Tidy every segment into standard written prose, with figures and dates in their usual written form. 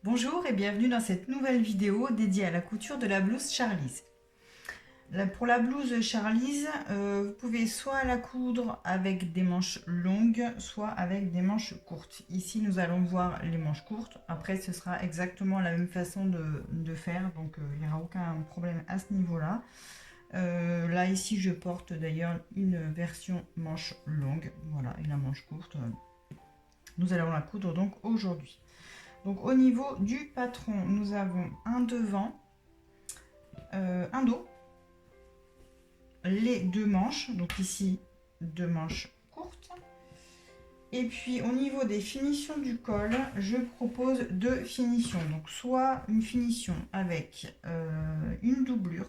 Bonjour et bienvenue dans cette nouvelle vidéo dédiée à la couture de la blouse Charlize. Pour la blouse Charlize, vous pouvez soit la coudre avec des manches longues, soit avec des manches courtes. Ici, nous allons voir les manches courtes. Après, ce sera exactement la même façon de faire, donc il n'y aura aucun problème à ce niveau-là. Là, ici, je porte d'ailleurs une version manche longue, voilà, et la manche courte, nous allons la coudre donc aujourd'hui. Donc au niveau du patron, nous avons un devant, un dos, les deux manches, donc ici deux manches courtes. Et puis au niveau des finitions du col, je propose deux finitions. Donc soit une finition avec une doublure.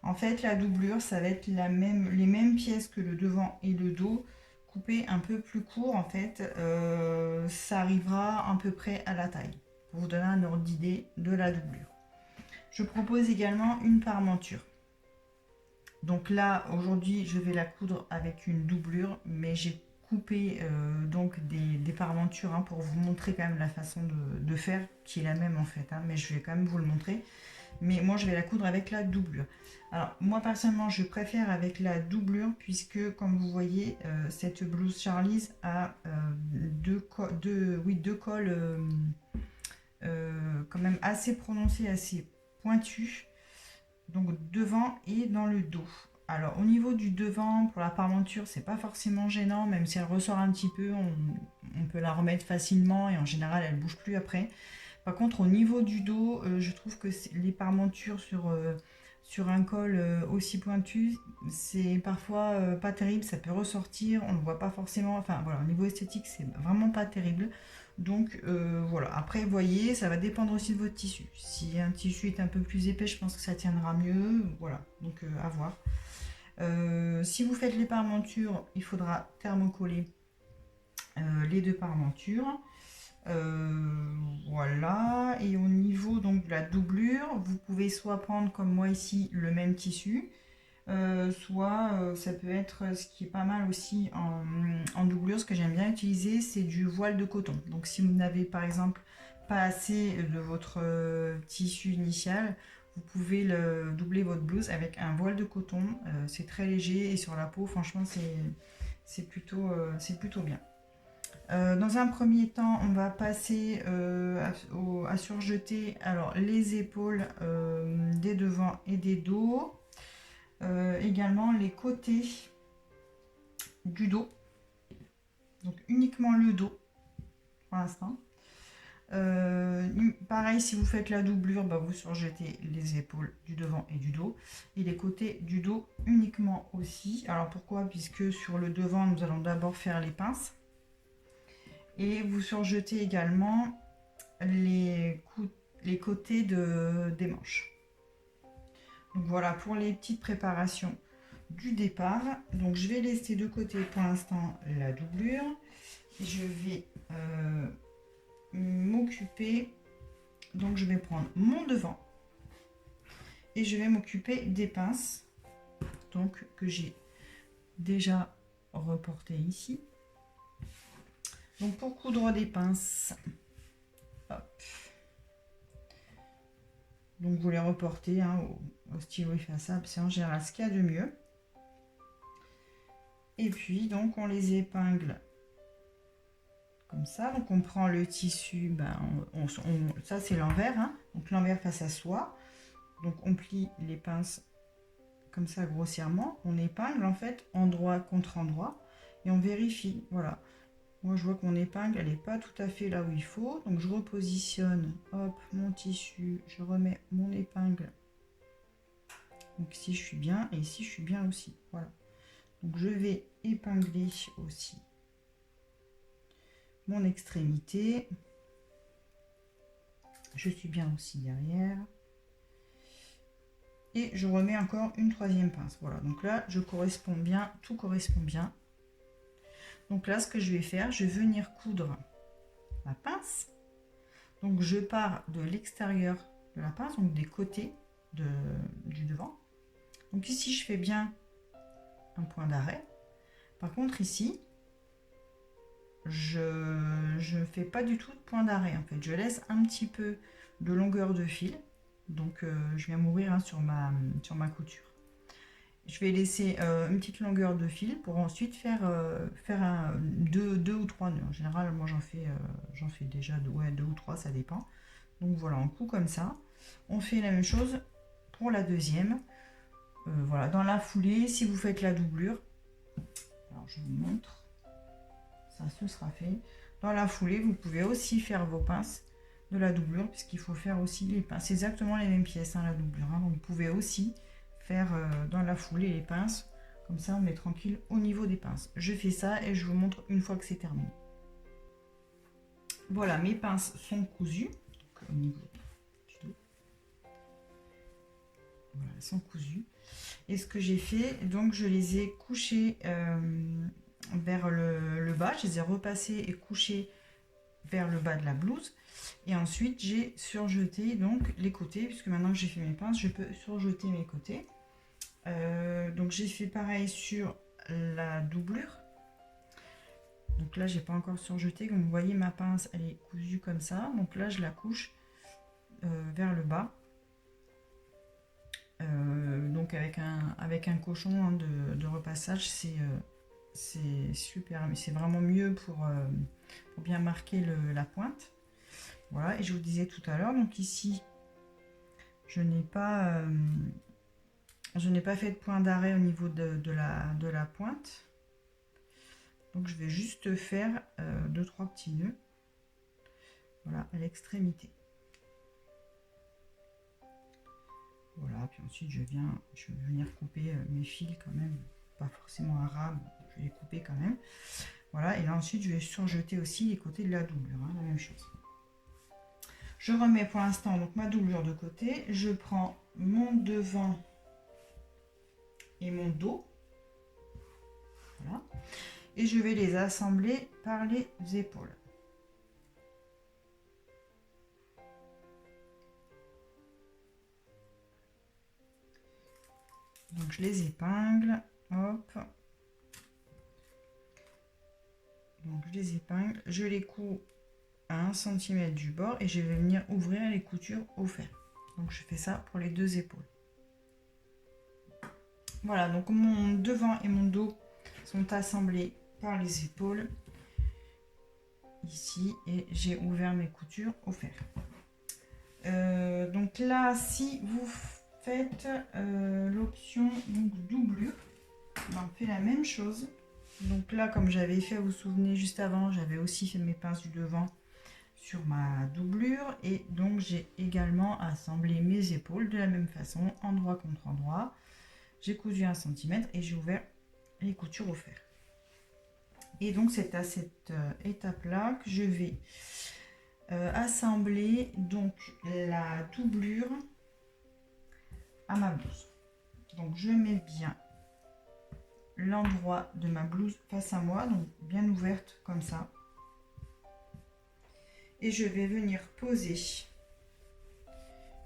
En fait, la doublure, ça va être les mêmes pièces que le devant et le dos, coupées un peu plus court. En fait, ça arrivera à peu près à la taille, pour vous donner un ordre d'idée de la doublure. Je propose également une parmenture. Donc là, aujourd'hui, je vais la coudre avec une doublure, mais j'ai coupé donc des parmentures pour vous montrer quand même la façon de faire, qui est la même en fait, mais je vais quand même vous le montrer. Mais moi, je vais la coudre avec la doublure. Alors, moi, personnellement, je préfère avec la doublure, puisque, comme vous voyez, cette blouse Charlize a deux cols quand même assez prononcés, assez pointus, donc devant et dans le dos. Alors au niveau du devant, pour la parmenture, c'est pas forcément gênant, même si elle ressort un petit peu, on peut la remettre facilement et en général elle bouge plus après. Par contre au niveau du dos, je trouve que les parmentures sur un col aussi pointu, c'est parfois pas terrible, ça peut ressortir, on ne le voit pas forcément, enfin voilà, au niveau esthétique c'est vraiment pas terrible. Donc voilà, après vous voyez, ça va dépendre aussi de votre tissu. Si un tissu est un peu plus épais, je pense que ça tiendra mieux. Voilà, donc à voir. Si vous faites les parmentures, il faudra thermocoller les deux parmentures. Voilà, et au niveau donc de la doublure, vous pouvez soit prendre comme moi ici le même tissu, soit ça peut être ce qui est pas mal aussi en doublure, ce que j'aime bien utiliser, c'est du voile de coton. Donc si vous n'avez par exemple pas assez de votre tissu initial, vous pouvez doubler votre blouse avec un voile de coton. C'est très léger et sur la peau, franchement, c'est plutôt bien. Dans un premier temps, on va passer à surjeter alors, les épaules des devants et des dos. Également les côtés du dos, donc uniquement le dos pour l'instant. Pareil, si vous faites la doublure, vous surjetez les épaules du devant et du dos, et les côtés du dos uniquement aussi. Alors pourquoi? Puisque sur le devant, nous allons d'abord faire les pinces, et vous surjetez également les côtés des manches. Donc voilà pour les petites préparations du départ. Donc je vais laisser de côté pour l'instant la doublure. Je vais m'occuper, donc je vais prendre mon devant et je vais m'occuper des pinces, donc que j'ai déjà reporté ici. Donc pour coudre des pinces, hop. Donc vous les reportez au stylo effaçable, c'est en général ce qu'il y a de mieux. Et puis donc on les épingle comme ça. Donc on prend le tissu, ça c'est l'envers, donc l'envers face à soi. Donc on plie les pinces comme ça grossièrement, on épingle en fait endroit contre endroit et on vérifie. Voilà, moi je vois que mon épingle elle n'est pas tout à fait là où il faut, donc je repositionne, hop, mon tissu, je remets mon épingle. Donc ici je suis bien et ici je suis bien aussi. Voilà, donc je vais épingler aussi mon extrémité. Je suis bien aussi derrière. Et je remets encore une troisième pince. Voilà, donc là, je correspond bien, tout correspond bien. Donc là, ce que je vais faire, je vais venir coudre la pince. Donc je pars de l'extérieur de la pince, donc des côtés du devant. Donc ici, je fais bien un point d'arrêt. Par contre, ici, je ne fais pas du tout de point d'arrêt en fait. Je laisse un petit peu de longueur de fil. Donc je viens m'ouvrir hein, sur ma couture. Je vais laisser une petite longueur de fil pour ensuite faire deux ou trois nœuds. En général, moi j'en fais déjà deux ou trois, ça dépend. Donc voilà, on coud comme ça. On fait la même chose pour la deuxième. Voilà, dans la foulée, si vous faites la doublure, alors je vous montre, ça ce sera fait. Dans la foulée, vous pouvez aussi faire vos pinces de la doublure, puisqu'il faut faire aussi les pinces. C'est exactement les mêmes pièces, hein, la doublure. Hein. Donc vous pouvez aussi faire dans la foulée les pinces. Comme ça, on est tranquille au niveau des pinces. Je fais ça et je vous montre une fois que c'est terminé. Voilà, mes pinces sont cousues. Donc, au niveau du dos. Voilà, elles sont cousues. Et ce que j'ai fait, donc je les ai couchées vers le bas. Je les ai repassées et couchées vers le bas de la blouse. Et ensuite, j'ai surjeté donc les côtés, puisque maintenant que j'ai fait mes pinces, je peux surjeter mes côtés. Donc j'ai fait pareil sur la doublure. Donc là, j'ai pas encore surjeté. Comme vous voyez, ma pince, elle est cousue comme ça. Donc là, je la couche vers le bas. Donc avec un cochon hein, de repassage, c'est super. Mais c'est vraiment mieux pour bien marquer la pointe. Voilà, et je vous disais tout à l'heure, donc ici, je n'ai pas fait de point d'arrêt au niveau de la pointe. Donc je vais juste faire 2-3 petits nœuds, voilà, à l'extrémité. Voilà, puis ensuite je vais venir couper mes fils quand même, pas forcément à ras, mais je vais les couper quand même. Voilà, et là ensuite je vais surjeter aussi les côtés de la doublure, hein, la même chose. Je remets pour l'instant donc ma doublure de côté, je prends mon devant et mon dos, voilà, et je vais les assembler par les épaules. Donc je les épingle, hop. Donc je les épingle, je les couds à 1 cm du bord et je vais venir ouvrir les coutures au fer. Donc je fais ça pour les deux épaules. Voilà, donc mon devant et mon dos sont assemblés par les épaules ici et j'ai ouvert mes coutures au fer. Donc là, si vous faites l'option doublure, on fait la même chose. Donc là, comme j'avais fait, vous vous souvenez, juste avant, j'avais aussi fait mes pinces du devant sur ma doublure. Et donc, j'ai également assemblé mes épaules de la même façon, endroit contre endroit. J'ai cousu 1 cm et j'ai ouvert les coutures au fer. Et donc, c'est à cette étape-là que je vais assembler donc la doublure à ma blouse. Donc, je mets bien l'endroit de ma blouse face à moi, donc bien ouverte comme ça. Et je vais venir poser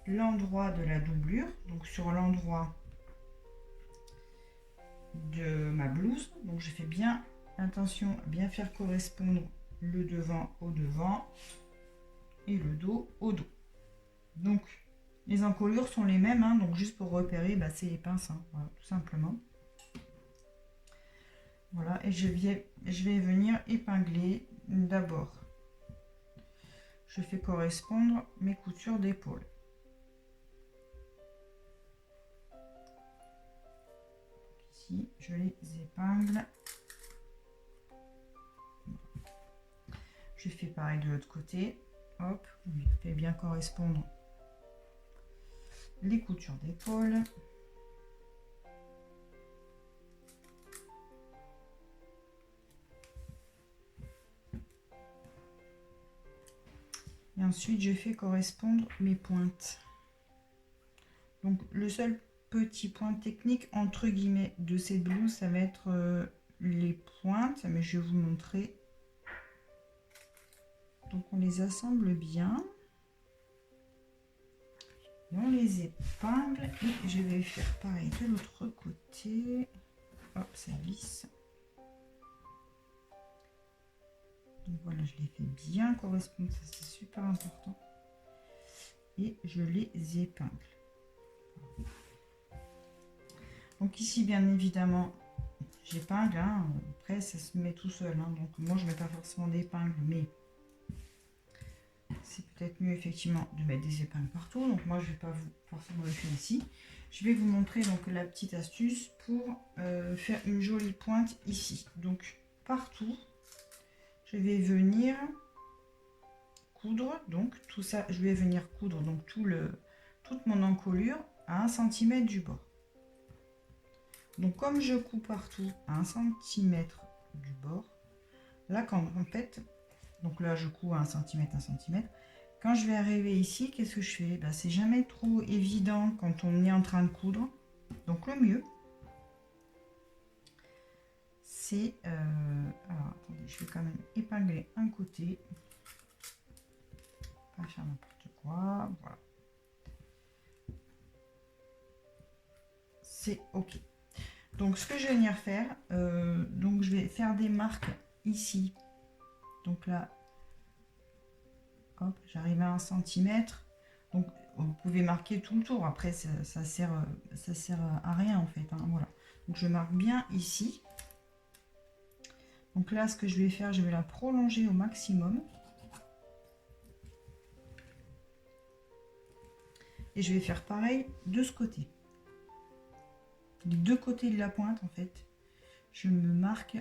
l'endroit de la doublure, donc sur l'endroit de ma blouse. Donc je fais bien attention à bien faire correspondre le devant au devant et le dos au dos. Donc les encolures sont les mêmes, hein, donc juste pour repérer, bah, c'est les pinces, hein, voilà, tout simplement. Voilà, et je vais venir épingler d'abord. Je fais correspondre mes coutures d'épaule. Ici, je les épingle. Je fais pareil de l'autre côté. Hop, je fais bien correspondre les coutures d'épaule. Et ensuite, je fais correspondre mes pointes. Donc, le seul petit point technique, entre guillemets, de cette blouse, ça va être les pointes. Mais je vais vous montrer. Donc, on les assemble bien. Et on les épingle. Et je vais faire pareil de l'autre côté. Hop, ça glisse. Donc voilà, je les fais bien correspondre, ça c'est super important. Et je les épingle. Donc ici, bien évidemment, j'épingle. Hein. Après, ça se met tout seul. Hein. Donc moi, je ne mets pas forcément d'épingle, mais c'est peut-être mieux effectivement de mettre des épingles partout. Donc moi, je ne vais pas forcément le faire ici. Je vais vous montrer donc la petite astuce pour faire une jolie pointe ici. Donc partout, je vais venir coudre. Donc tout ça, je vais venir coudre donc toute mon encolure à 1 cm du bord. Donc comme je couds partout à 1 cm du bord, là quand en fait, donc là je couds à 1 cm, 1 cm, quand je vais arriver ici, qu'est-ce que je fais? Ben, c'est jamais trop évident quand on est en train de coudre. Donc le mieux, c'est... alors attendez, je vais quand même épingler un côté. Pas faire n'importe quoi, voilà. C'est ok. Donc ce que je vais venir faire, donc je vais faire des marques ici. Donc là, hop, j'arrive à 1 cm. Donc vous pouvez marquer tout le tour. Après, ça sert à rien en fait. Hein, voilà. Donc je marque bien ici. Donc là, ce que je vais faire, je vais la prolonger au maximum. Et je vais faire pareil de ce côté. Les deux côtés de la pointe, en fait, je me marque.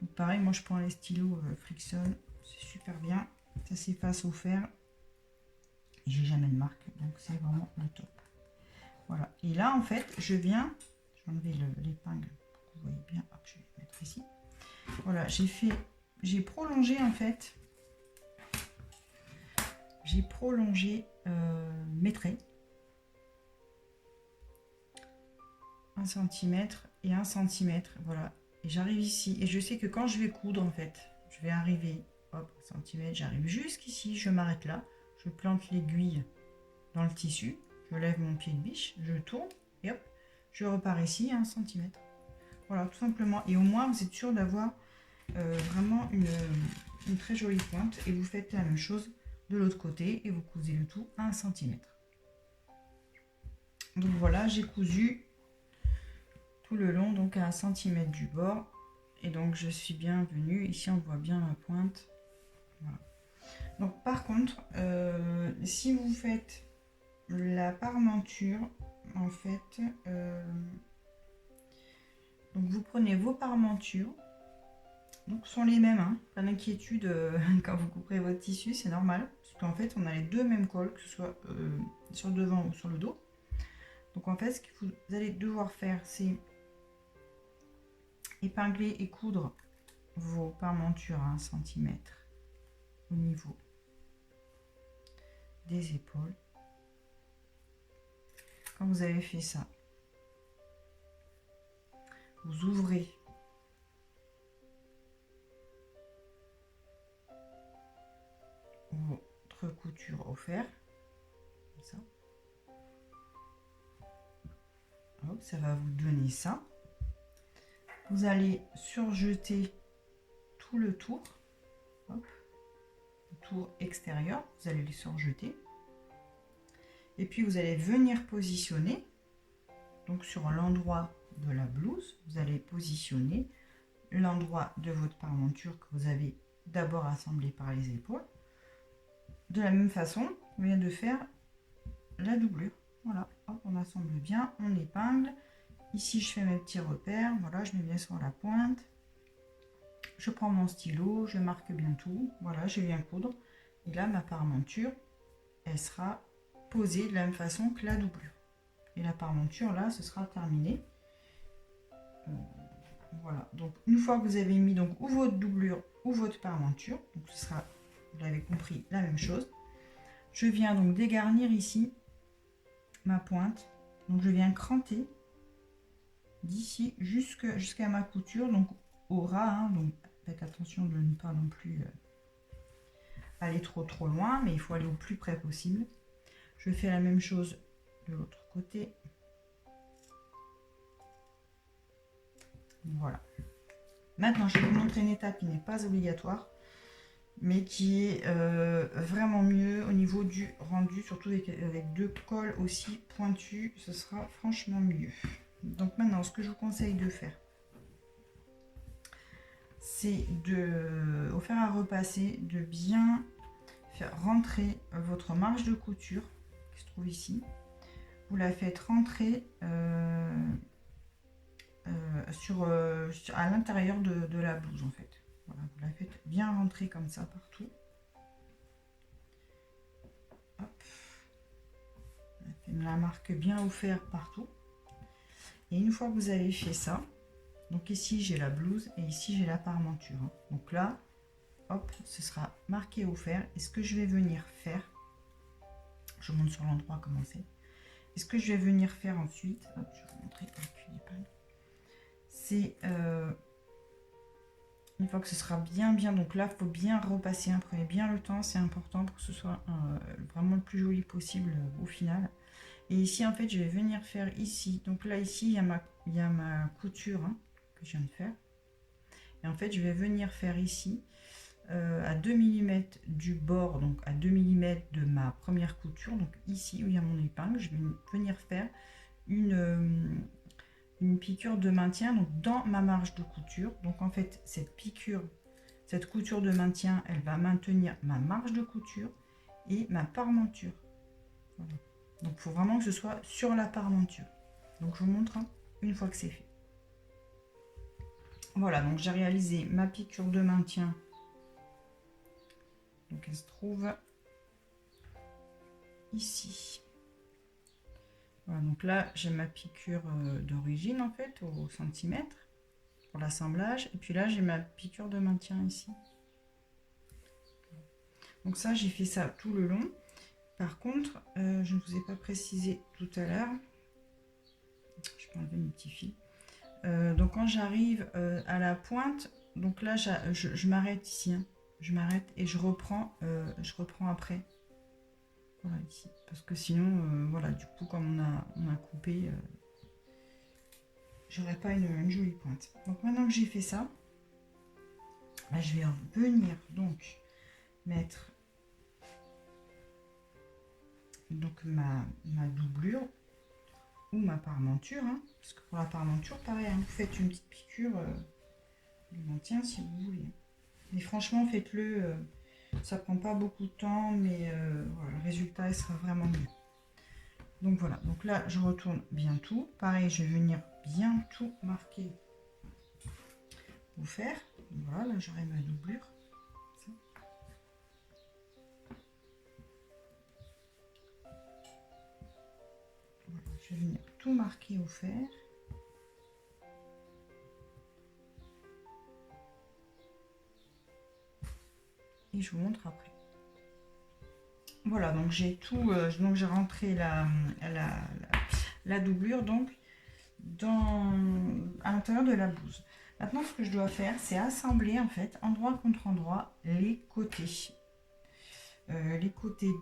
Donc pareil, moi je prends les stylos Frickson, c'est super bien. Ça s'efface au fer. J'ai jamais de marque, donc c'est vraiment le top. Voilà. Et là, en fait, je viens. Je vais enlever l'épingle pour que vous voyez bien. Hop, je vais le mettre ici. Voilà, j'ai prolongé en fait. J'ai prolongé mes traits. 1 cm et 1 cm, voilà. Et j'arrive ici. Et je sais que quand je vais coudre, en fait, je vais arriver, hop, 1 cm, j'arrive jusqu'ici, je m'arrête là. Je plante l'aiguille dans le tissu. Je lève mon pied de biche, je tourne, et hop, je repars ici à 1 cm. Voilà, tout simplement. Et au moins, vous êtes sûr d'avoir vraiment une très jolie pointe. Et vous faites la même chose de l'autre côté et vous cousez le tout à 1 cm. Donc voilà, j'ai cousu tout le long, donc à 1 cm du bord. Et donc je suis bien venue. Ici, on voit bien ma pointe. Voilà. Donc par contre, si vous faites la parmenture, en fait, donc vous prenez vos parmentures. Donc ce sont les mêmes, hein. Pas d'inquiétude quand vous couperez votre tissu, c'est normal. Parce qu'en fait, on a les deux mêmes cols, que ce soit sur le devant ou sur le dos. Donc en fait, ce que vous allez devoir faire, c'est épingler et coudre vos parmentures à 1 cm au niveau des épaules. Quand vous avez fait ça, vous ouvrez votre couture au fer, comme ça. Hop, ça va vous donner ça. Vous allez surjeter tout le tour, hop, le tour extérieur, vous allez les surjeter. Et puis vous allez venir positionner, donc sur l'endroit de la blouse, vous allez positionner l'endroit de votre parmenture que vous avez d'abord assemblé par les épaules. De la même façon, on vient de faire la doublure. Voilà, hop, on assemble bien, on épingle. Ici, je fais mes petits repères. Voilà, je mets bien sur la pointe. Je prends mon stylo, je marque bien tout. Voilà, je viens coudre. Et là, ma parmenture, elle sera posée de la même façon que la doublure. Et la parmenture, là, ce sera terminé. Voilà, donc une fois que vous avez mis donc ou votre doublure ou votre parmenture, donc ce sera, vous l'avez compris, la même chose. Je viens donc dégarnir ici ma pointe. Donc je viens cranter d'ici jusqu'à ma couture, donc au ras, hein, donc faites attention de ne pas non plus aller trop loin, mais il faut aller au plus près possible. Je fais la même chose de l'autre côté. Voilà. Maintenant, je vais vous montrer une étape qui n'est pas obligatoire, mais qui est vraiment mieux au niveau du rendu, surtout avec deux cols aussi pointus, ce sera franchement mieux. Donc maintenant, ce que je vous conseille de faire, c'est de, au fer à repasser, de bien faire rentrer votre marge de couture qui se trouve ici. Vous la faites rentrer à l'intérieur de la blouse en fait. Voilà, vous la faites bien rentrer comme ça partout. Hop. La marque bien au fer partout. Et une fois que vous avez fait ça, donc ici j'ai la blouse et ici j'ai la parmenture. Donc là, hop, ce sera marqué au fer. Et ce que je vais venir faire, je vous montre sur l'endroit comment c'est. Et ce que je vais venir faire ensuite, hop, je vais vous montrer c'est une fois que ce sera bien, donc là, il faut bien repasser, hein, prenez bien le temps, c'est important pour que ce soit vraiment le plus joli possible au final. Et ici, en fait, je vais venir faire ici. Donc là, ici, il y a ma couture hein, que je viens de faire. Et en fait, je vais venir faire ici, à 2 mm du bord, donc à 2 mm de ma première couture. Donc ici, où il y a mon épingle, je vais venir faire une piqûre de maintien donc dans ma marge de couture. Donc en fait, cette couture de maintien, elle va maintenir ma marge de couture et ma parmenture. Voilà. Donc il faut vraiment que ce soit sur la parmenture. Donc je vous montre hein, une fois que c'est fait. Voilà, donc j'ai réalisé ma piqûre de maintien. Donc elle se trouve ici. Voilà, donc là j'ai ma piqûre d'origine en fait au centimètre pour l'assemblage. Et puis là j'ai ma piqûre de maintien ici. Donc ça j'ai fait ça tout le long. Par contre, je ne vous ai pas précisé tout à l'heure. Je peux enlever mes petits fils. Donc quand j'arrive à la pointe, donc là je m'arrête ici. Hein. Je m'arrête et je reprends après. Voilà ici. Parce que sinon, voilà, du coup comme on a coupé, j'aurais pas une jolie pointe. Donc maintenant que j'ai fait ça, bah, je vais venir donc mettre donc ma doublure ou ma parmenture, hein, parce que pour la parmenture, pareil, hein, vous faites une petite piqûre de maintien si vous voulez. Mais franchement, faites-le, ça prend pas beaucoup de temps, mais voilà, le résultat il sera vraiment mieux. Donc voilà, donc là je retourne bien tout. Pareil, je vais venir bien tout marquer au fer. Voilà, là j'aurai ma doublure. Voilà, je vais venir tout marquer au fer. Et je vous montre après. Voilà, donc j'ai tout, donc j'ai rentré la doublure donc à l'intérieur de la blouse. Maintenant, ce que je dois faire, c'est assembler en fait endroit contre endroit les côtés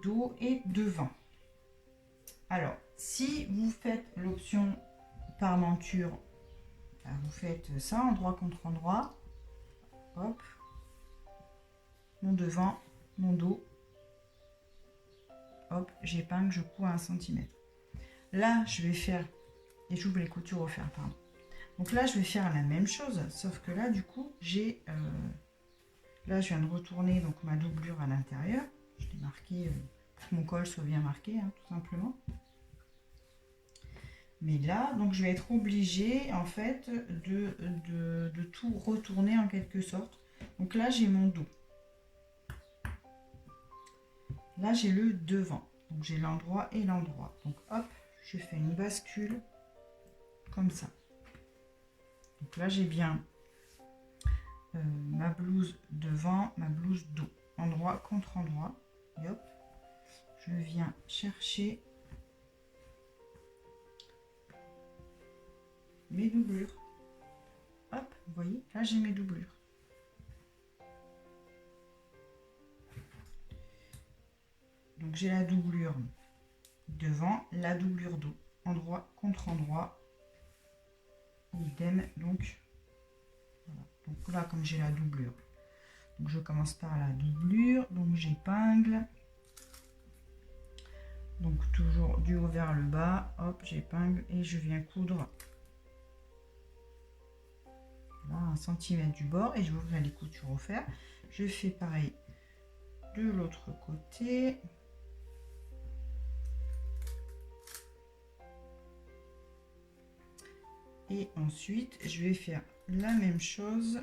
dos et devant. Alors, si vous faites l'option parmenture, vous faites ça endroit contre endroit. Hop, mon devant, mon dos. Hop, j'épingle, je couds à 1 cm. Là, je vais faire, et j'ouvre les coutures au fer, pardon. Donc là, je vais faire la même chose, sauf que là, du coup, j'ai... là, je viens de retourner donc ma doublure à l'intérieur. Je l'ai marqué pour que mon col soit bien marqué, hein, tout simplement. Mais là, donc je vais être obligée, en fait, de tout retourner en quelque sorte. Donc là, j'ai mon dos. Là, j'ai le devant. Donc j'ai l'endroit et l'endroit. Donc hop, je fais une bascule comme ça. Donc là, j'ai bien ma blouse devant, ma blouse dos. Endroit contre endroit. Et hop, je viens chercher mes doublures. Hop, vous voyez, là, j'ai mes doublures. Donc j'ai la doublure devant, la doublure dos. Endroit contre endroit. Idem, donc Voilà. Donc là, comme j'ai la doublure, donc je commence par la doublure, donc j'épingle. Donc toujours du haut vers le bas, hop, j'épingle et je viens coudre là, 1 cm du bord et je vais ouvrir les coutures au fer. Je fais pareil de l'autre côté. Et ensuite, je vais faire la même chose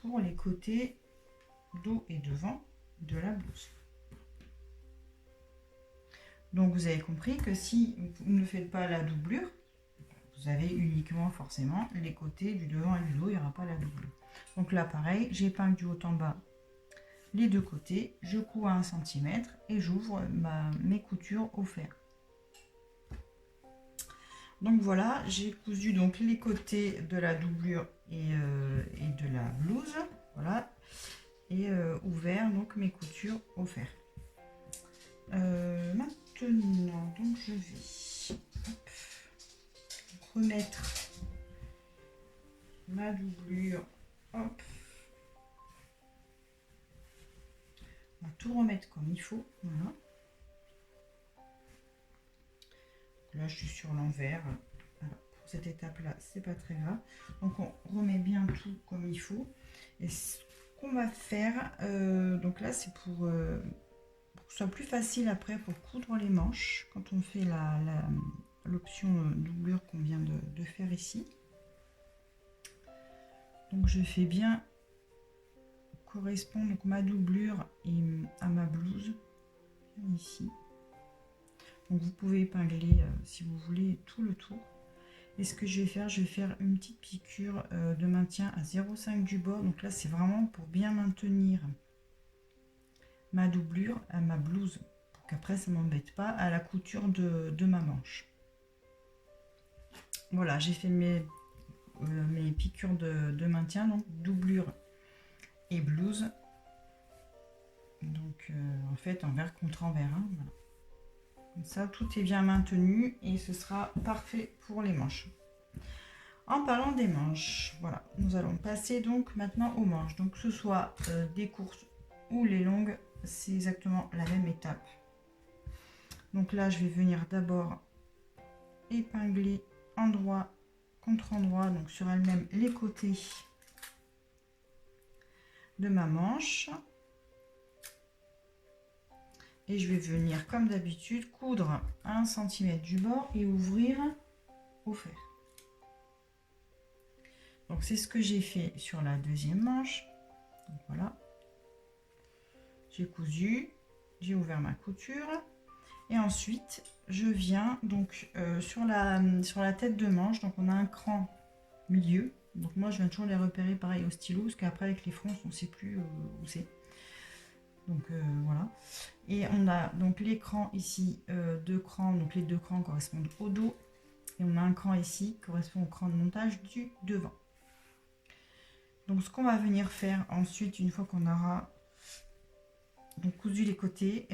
pour les côtés dos et devant de la blouse. Donc vous avez compris que si vous ne faites pas la doublure, vous avez uniquement forcément les côtés du devant et du dos, il n'y aura pas la doublure. Donc là pareil, j'épingle du haut en bas les deux côtés, je couds à 1 cm et j'ouvre mes coutures au fer. Donc voilà, j'ai cousu donc les côtés de la doublure et de la blouse, voilà, et ouvert donc mes coutures au fer. Maintenant, donc je vais remettre ma doublure, hop, on va tout remettre comme il faut, voilà. Là, je suis sur l'envers. Voilà. Pour cette étape-là, c'est pas très grave. Donc, on remet bien tout comme il faut. Et ce qu'on va faire, donc là, c'est pour que ce soit plus facile après pour coudre les manches quand on fait l'option doublure qu'on vient de faire ici. Donc, je fais bien correspondre donc, ma doublure à ma blouse ici. Donc vous pouvez épingler si vous voulez tout le tour. Et ce que je vais faire une petite piqûre de maintien à 0,5 du bord. Donc là c'est vraiment pour bien maintenir ma doublure à ma blouse. Pour qu'après ça ne m'embête pas à la couture de ma manche. Voilà, j'ai fait mes piqûres de maintien, donc doublure et blouse. Donc en fait envers contre envers. Hein, voilà. Comme ça, tout est bien maintenu et ce sera parfait pour les manches. En parlant des manches, voilà, nous allons passer donc maintenant aux manches. Donc que ce soit des courtes ou les longues, c'est exactement la même étape. Donc là, je vais venir d'abord épingler endroit contre endroit, donc sur elle-même les côtés de ma manche. Et je vais venir, comme d'habitude, coudre 1 cm du bord et ouvrir au fer. Donc, c'est ce que j'ai fait sur la deuxième manche. Donc, voilà. J'ai cousu, j'ai ouvert ma couture. Et ensuite, je viens donc sur la tête de manche. Donc, on a un cran milieu. Donc, moi, je viens toujours les repérer pareil au stylo, parce qu'après, avec les fronces, on ne sait plus où c'est. Donc voilà, et on a donc les crans ici, deux crans, donc les deux crans correspondent au dos, et on a un cran ici qui correspond au cran de montage du devant. Donc ce qu'on va venir faire ensuite, une fois qu'on aura donc cousu les côtés,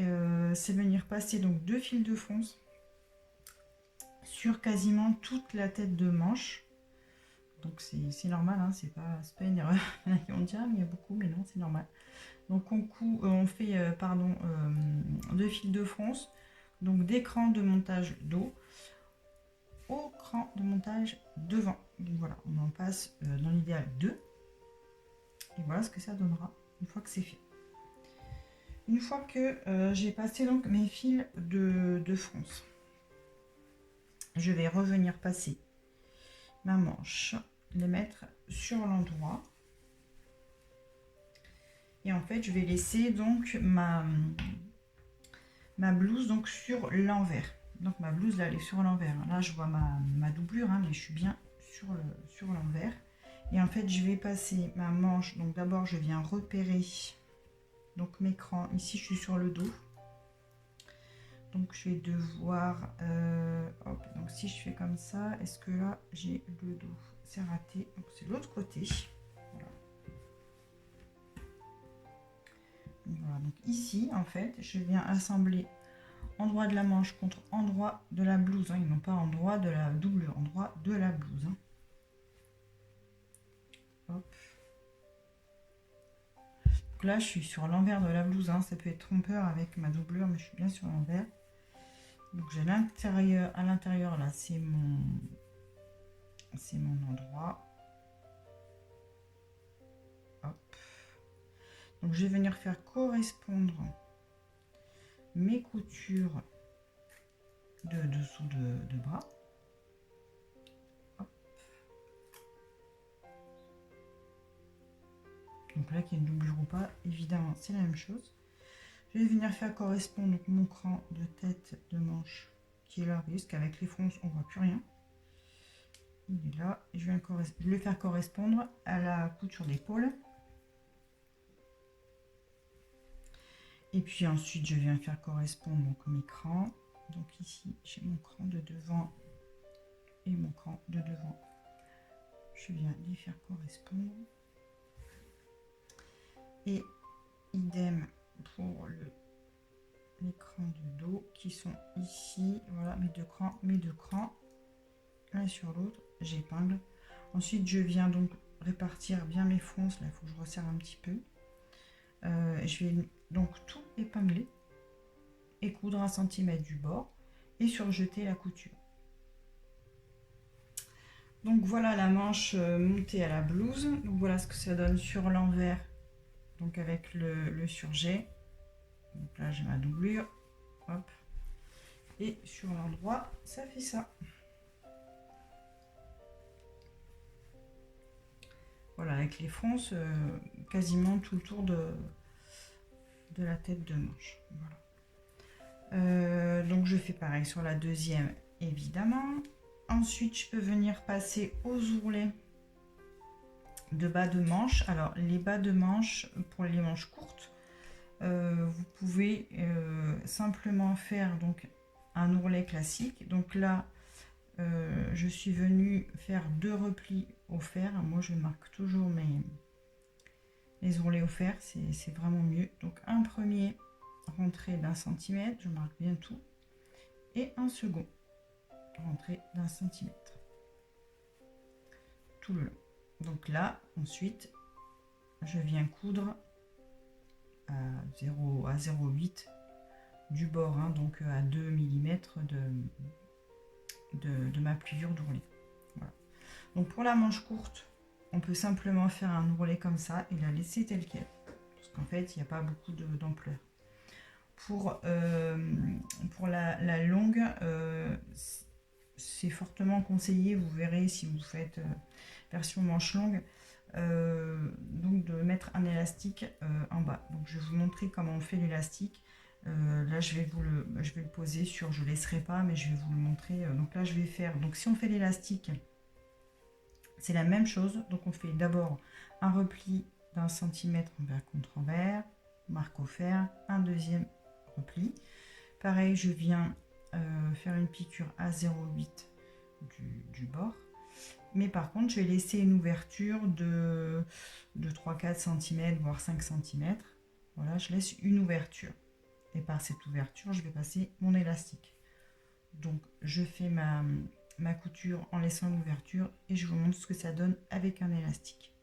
c'est venir passer donc 2 fils de fronce sur quasiment toute la tête de manche. Donc c'est normal, hein, c'est pas une erreur. On dirait mais il y a beaucoup, mais non, c'est normal. Donc on fait 2 fils de fronce, donc des crans de montage dos au cran de montage devant. Donc voilà, on en passe dans l'idéal 2. Et voilà ce que ça donnera une fois que c'est fait. Une fois que j'ai passé donc mes fils de fronce, je vais revenir passer ma manche, les mettre sur l'endroit. Et en fait, je vais laisser donc ma blouse donc sur l'envers. Donc ma blouse là, elle est sur l'envers. Là, je vois ma doublure, hein, mais je suis bien sur l'envers. Et en fait, je vais passer ma manche. Donc d'abord, je viens repérer donc mes crans. Ici, je suis sur le dos. Donc je vais devoir... hop, donc si je fais comme ça, est-ce que là, j'ai le dos? C'est raté. Donc c'est l'autre côté. Voilà, donc ici, en fait, je viens assembler endroit de la manche contre endroit de la blouse, hein, et non pas endroit de la doublure, endroit de la blouse. Hein. Hop. Donc là, je suis sur l'envers de la blouse, hein, ça peut être trompeur avec ma doublure, mais je suis bien sur l'envers. Donc j'ai l'intérieur, à l'intérieur là, c'est mon endroit. Hop. Donc je vais venir faire correspondre mes coutures de dessous de bras. Hop. Donc là, qu'il y ait une doublure ou pas, évidemment, c'est la même chose. Je vais venir faire correspondre donc, mon cran de tête de manche qui est là, parce qu'avec les fronces, on ne voit plus rien. Il est là. Je vais le faire correspondre à la couture d'épaule. Et puis ensuite, je viens faire correspondre donc, mes crans. Donc ici, j'ai mon cran de devant et mon cran de devant. Je viens les faire correspondre. Et idem pour les crans du dos qui sont ici. Voilà, mes deux crans, l'un sur l'autre. J'épingle. Ensuite, je viens donc répartir bien mes fronces. Là, il faut que je resserre un petit peu. Je vais donc tout épingler et coudre 1 cm du bord et surjeter la couture. Donc voilà la manche montée à la blouse. Donc voilà ce que ça donne sur l'envers, donc avec le surjet. Donc là j'ai ma doublure, hop, et sur l'endroit ça fait ça. Voilà, avec les fronces quasiment tout le tour de la tête de manche. Voilà. Donc je fais pareil sur la deuxième évidemment. Ensuite je peux venir passer aux ourlets de bas de manche. Alors les bas de manche pour les manches courtes, vous pouvez simplement faire donc un ourlet classique. Donc là je suis venue faire 2 replis au fer. Moi je marque toujours les ourlets au fer, c'est vraiment mieux. Donc un premier rentrée d'1 cm, je marque bien tout, et un second rentrée d'1 cm tout le long. Donc là ensuite je viens coudre à 0,8 du bord, hein, donc à 2 mm de ma pliure d'ourlet. Voilà. Donc pour la manche courte, on peut simplement faire un ourlet comme ça et la laisser telle quelle, parce qu'en fait il n'y a pas beaucoup d'ampleur. Pour la longue, c'est fortement conseillé, vous verrez si vous faites version manche longue, donc de mettre un élastique en bas. Donc je vais vous montrer comment on fait l'élastique. Là je vais le poser sur, je ne laisserai pas, mais je vais vous le montrer. Donc là je vais faire, donc si on fait l'élastique, c'est la même chose. Donc on fait d'abord un repli d'1 cm envers contre envers, marque au fer, un deuxième repli. Pareil, je viens faire une piqûre à 0,8 du bord. Mais par contre, je vais laisser une ouverture de 3-4 cm, voire 5 cm. Voilà, je laisse une ouverture. Et par cette ouverture, je vais passer mon élastique. Donc, je fais ma couture en laissant une ouverture et je vous montre ce que ça donne avec un élastique.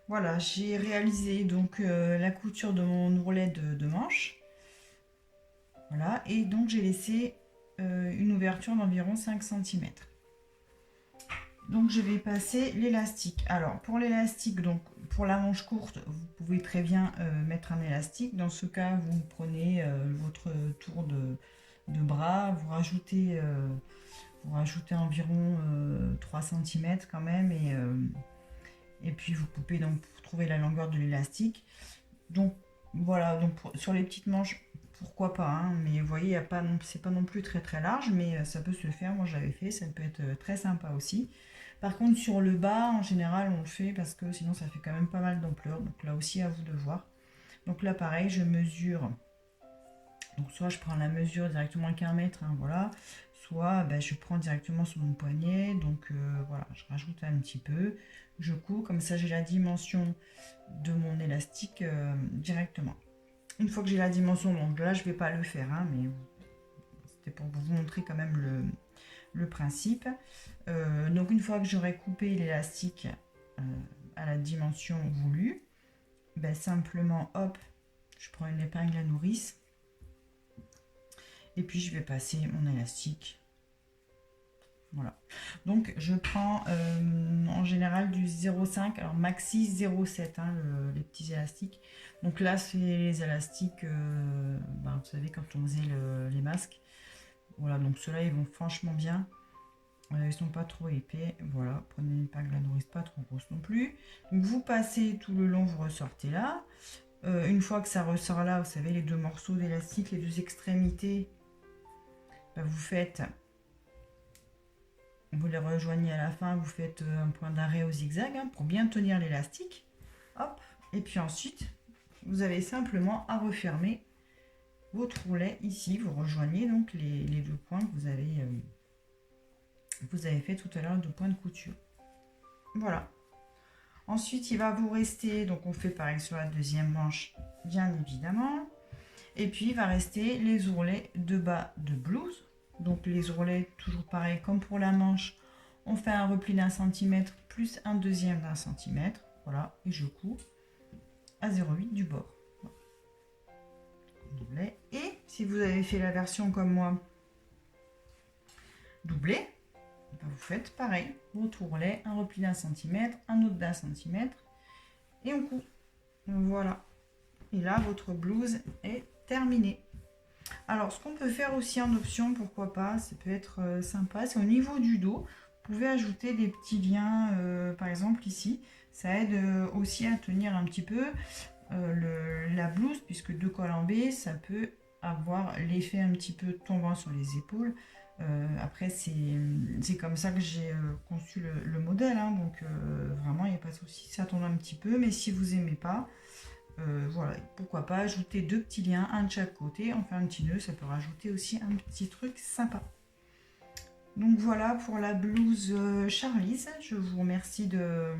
Voilà, j'ai réalisé donc la couture de mon ourlet de manche. Voilà, et donc j'ai laissé une ouverture d'environ 5 cm. Donc je vais passer l'élastique. Alors pour l'élastique, donc pour la manche courte, vous pouvez très bien mettre un élastique. Dans ce cas, vous prenez votre tour de bras, vous rajoutez environ 3 cm quand même, et puis vous coupez donc pour trouver la longueur de l'élastique. Donc voilà, donc sur les petites manches, pourquoi pas, hein, mais vous voyez, c'est pas non plus très large, mais ça peut se faire. Moi j'avais fait, ça peut être très sympa aussi. Par contre sur le bas, en général on le fait parce que sinon ça fait quand même pas mal d'ampleur, donc là aussi à vous de voir. Donc là pareil, je mesure, donc soit je prends la mesure directement avec 1 mètre, hein, voilà, soit je prends directement sur mon poignet. Donc voilà, je rajoute un petit peu, je couds, comme ça j'ai la dimension de mon élastique directement. Une fois que j'ai la dimension, donc là je vais pas le faire, hein, mais c'était pour vous montrer quand même le principe. Donc une fois que j'aurai coupé l'élastique à la dimension voulue, ben, simplement hop, je prends une épingle à nourrice et puis je vais passer mon élastique. Voilà. Donc je prends en général du 0,5, alors maxi 0,7 hein, les petits élastiques. Donc là c'est les élastiques, ben, vous savez quand on faisait les masques. Voilà, donc ceux-là ils vont franchement bien. Ils sont pas trop épais. Voilà, prenez une épingle à nourrice pas trop grosse non plus. Donc vous passez tout le long, vous ressortez là. Une fois que ça ressort là, vous savez les deux morceaux d'élastique, les deux extrémités, ben, vous les rejoignez à la fin, vous faites un point d'arrêt au zigzag hein, pour bien tenir l'élastique. Hop, et puis ensuite, vous avez simplement à refermer votre roulet ici. Vous rejoignez donc les deux points que vous avez fait tout à l'heure, deux points de couture. Voilà. Ensuite, il va vous rester, donc on fait pareil sur la deuxième manche, bien évidemment. Et puis, il va rester les ourlets de bas de blouse. Donc les ourlets, toujours pareil, comme pour la manche, on fait un repli d'1 cm plus un deuxième d'1 cm. Voilà, et je couds à 0,8 du bord. Voilà. Et si vous avez fait la version comme moi, doublée, vous faites pareil, votre ourlet, un repli d'1 cm, un autre d'1 cm, et on coud. Voilà. Et là, votre blouse est terminée. Alors, ce qu'on peut faire aussi en option, pourquoi pas, ça peut être sympa, c'est au niveau du dos, vous pouvez ajouter des petits liens, par exemple ici. Ça aide aussi à tenir un petit peu la blouse, puisque deux cols en B, ça peut avoir l'effet un petit peu tombant sur les épaules. Après, c'est comme ça que j'ai conçu le modèle, hein, donc vraiment, il n'y a pas de souci, ça tombe un petit peu, mais si vous n'aimez pas, voilà, pourquoi pas ajouter deux petits liens, un de chaque côté, on fait un petit nœud, ça peut rajouter aussi un petit truc sympa. Donc voilà pour la blouse Charlize, je vous remercie de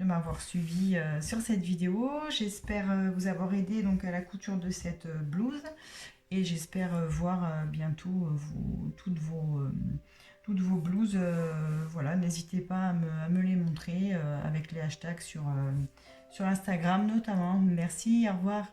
m'avoir suivi sur cette vidéo. J'espère vous avoir aidé donc à la couture de cette blouse et j'espère voir bientôt toutes vos blouses. Voilà, n'hésitez pas à me les montrer avec les hashtags sur Instagram notamment. Merci, au revoir.